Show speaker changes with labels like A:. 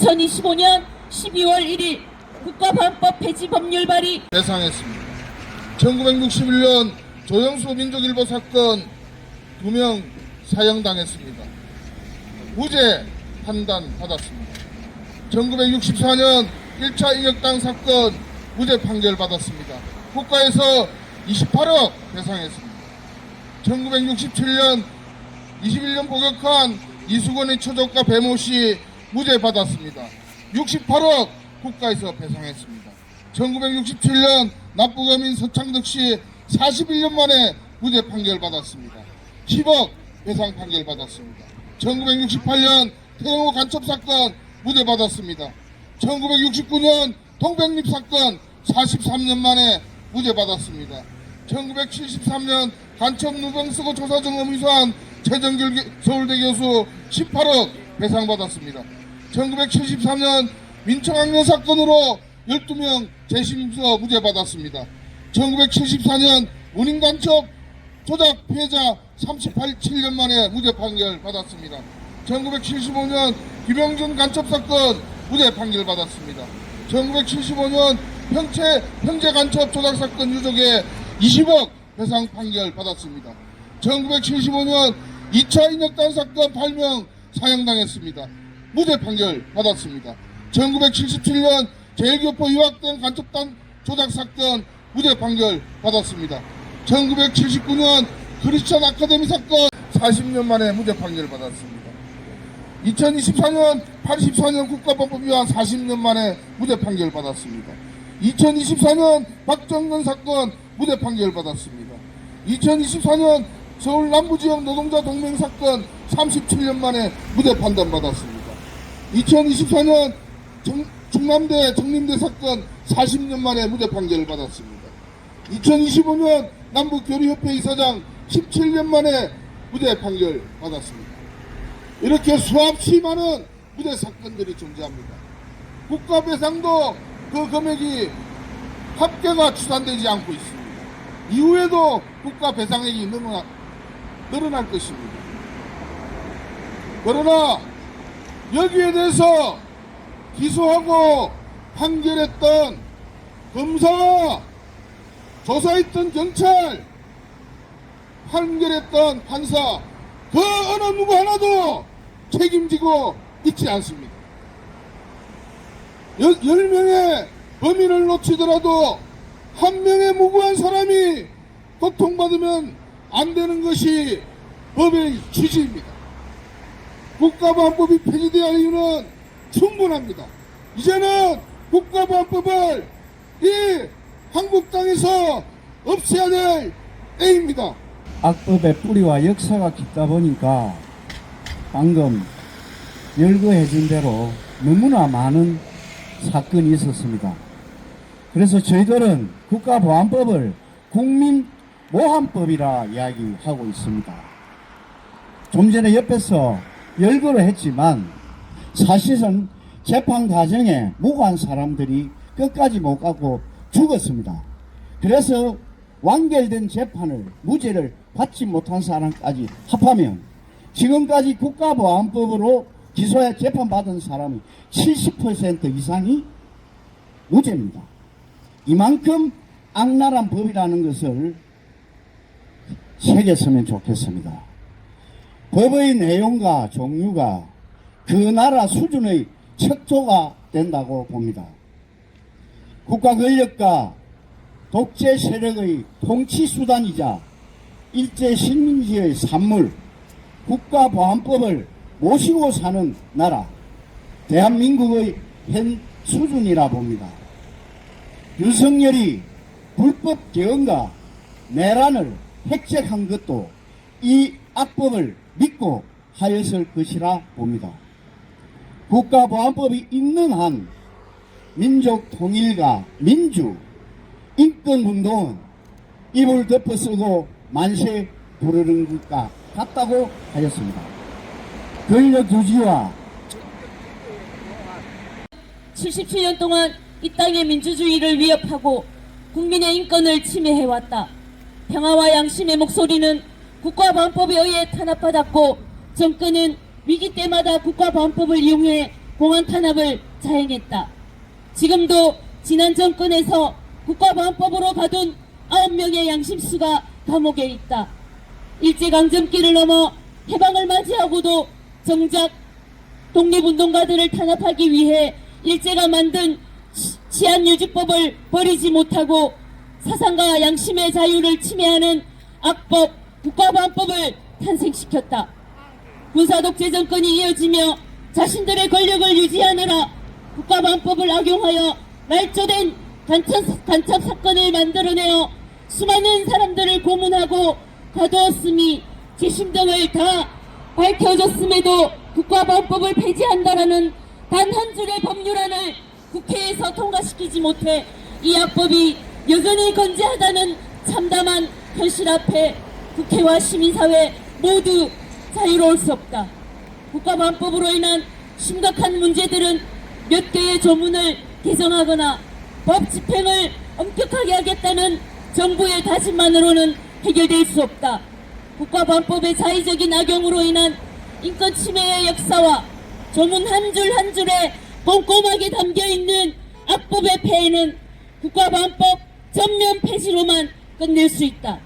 A: 2025년 12월 1일 국가보안법 폐지 법률 발의
B: 대상했습니다. 1961년 조영수 민족일보 사건 2명 사형당했습니다. 무죄 판단 받았습니다. 1964년 1차 인혁당 사건 무죄 판결 받았습니다. 국가에서 28억 배상했습니다. 1967년 21년 복역한 이수건의 처족과 배모씨 무죄 받았습니다. 68억 국가에서 배상했습니다. 1967년 납부검인 서창덕씨 41년 만에 무죄 판결 받았습니다. 10억 배상 판결 받았습니다. 1968년 태영호 간첩 사건 무죄 받았습니다. 1969년 통백립 사건 43년 만에 무죄 받았습니다. 1973년 간첩 누병 쓰고 조사 정엄 위조한 최정길 서울대 교수 18억 배상 받았습니다. 1973년 민청학년 사건으로 12명 재심서 무죄 받았습니다. 1974년 운임간첩 조작 피해자 37년 만에 무죄 판결 받았습니다. 1975년 김영준 간첩 사건 무죄 판결 받았습니다. 1975년 형제 간첩 조작 사건 유족에 20억 배상 판결 받았습니다. 1975년 2차 인혁단 사건 8명 사형당했습니다. 무죄 판결 받았습니다. 1977년 제일교포 유학된 간첩단 조작 사건 무죄 판결 받았습니다. 1979년 크리스천 아카데미 사건 40년 만에 무죄 판결 받았습니다. 2024년 84년 국가보안법 위반 40년 만에 무죄 판결 받았습니다. 2024년 박정근 사건 무죄 판결 받았습니다. 2024년 서울 남부지역 노동자 동맹 사건 37년 만에 무죄 판단 받았습니다. 2024년 중남대 정림대 사건 40년 만에 무죄 판결을 받았습니다. 2025년 남북교류협회 이사장 17년 만에 무죄 판결 받았습니다. 이렇게 수없이 많은 무죄 사건들이 존재합니다. 국가배상도 그 금액이 합계가 추산되지 않고 있습니다. 이후에도 국가배상액이 늘어날 것입니다. 그러나 여기에 대해서 기소하고 판결했던 검사, 조사했던 경찰, 판결했던 판사 그 어느 누구 하나도 책임지고 있지 않습니다. 10명의 범인을 놓치더라도 한 명의 무고한 사람이 고통받으면 안 되는 것이 법의 취지입니다. 국가보안법이 폐지될 이유는 충분합니다. 이제는 국가보안법을 이 한국 땅에서 없애야 될 때입니다.
C: 악법의 뿌리와 역사가 깊다 보니까 방금 열거해준 대로 너무나 많은 사건이 있었습니다. 그래서 저희들은 국가보안법을 국민모함법이라 이야기하고 있습니다. 좀 전에 옆에서 열거를 했지만 사실은 재판 과정에 무고한 사람들이 끝까지 못 가고 죽었습니다. 그래서 완결된 재판을 무죄를 받지 못한 사람까지 합하면 지금까지 국가보안법으로 기소해 재판받은 사람이 70% 이상이 무죄입니다. 이만큼 악랄한 법이라는 것을 새겼으면 좋겠습니다. 법의 내용과 종류가 그 나라 수준의 척도가 된다고 봅니다. 국가 권력과 독재 세력의 통치 수단이자 일제 식민지의 산물, 국가보안법을 모시고 사는 나라, 대한민국의 현 수준이라 봅니다. 윤석열이 불법 개헌과 내란을 획책한 것도 이 악법을 믿고 하였을 것이라 봅니다. 국가보안법이 있는 한 민족 통일과 민주, 인권운동은 입을 덮어쓰고 만세 부르는 것과 같다고 하였습니다. 권력유지와
A: 77년 동안 이 땅의 민주주의를 위협하고 국민의 인권을 침해해왔다. 평화와 양심의 목소리는 국가보안법에 의해 탄압받았고 정권은 위기 때마다 국가보안법을 이용해 공안 탄압을 자행했다. 지금도 지난 정권에서 국가보안법으로 가둔 9명의 양심수가 감옥에 있다. 일제강점기를 넘어 해방을 맞이하고도 정작 독립운동가들을 탄압하기 위해 일제가 만든 치안유지법을 버리지 못하고 사상과 양심의 자유를 침해하는 악법 국가보안법을 탄생시켰다. 군사독재 정권이 이어지며 자신들의 권력을 유지하느라 국가보안법을 악용하여 말조된 간첩 사건을 만들어내어 수많은 사람들을 고문하고 가두었음이 재심 등을 다 밝혀졌음에도 국가보안법을 폐지한다라는 단 한 줄의 법률안을 국회에서 통과시키지 못해 이 악법이 여전히 건재하다는 참담한 현실 앞에 국회와 시민사회 모두 자유로울 수 없다. 국가보안법으로 인한 심각한 문제들은 몇 개의 조문을 개정하거나 법 집행을 엄격하게 하겠다는 정부의 다짐만으로는 해결될 수 없다. 국가보안법의 자의적인 악용으로 인한 인권 침해의 역사와 조문 한 줄 한 줄에 꼼꼼하게 담겨있는 악법의 폐해는 국가보안법 전면 폐지로만 끝낼 수 있다.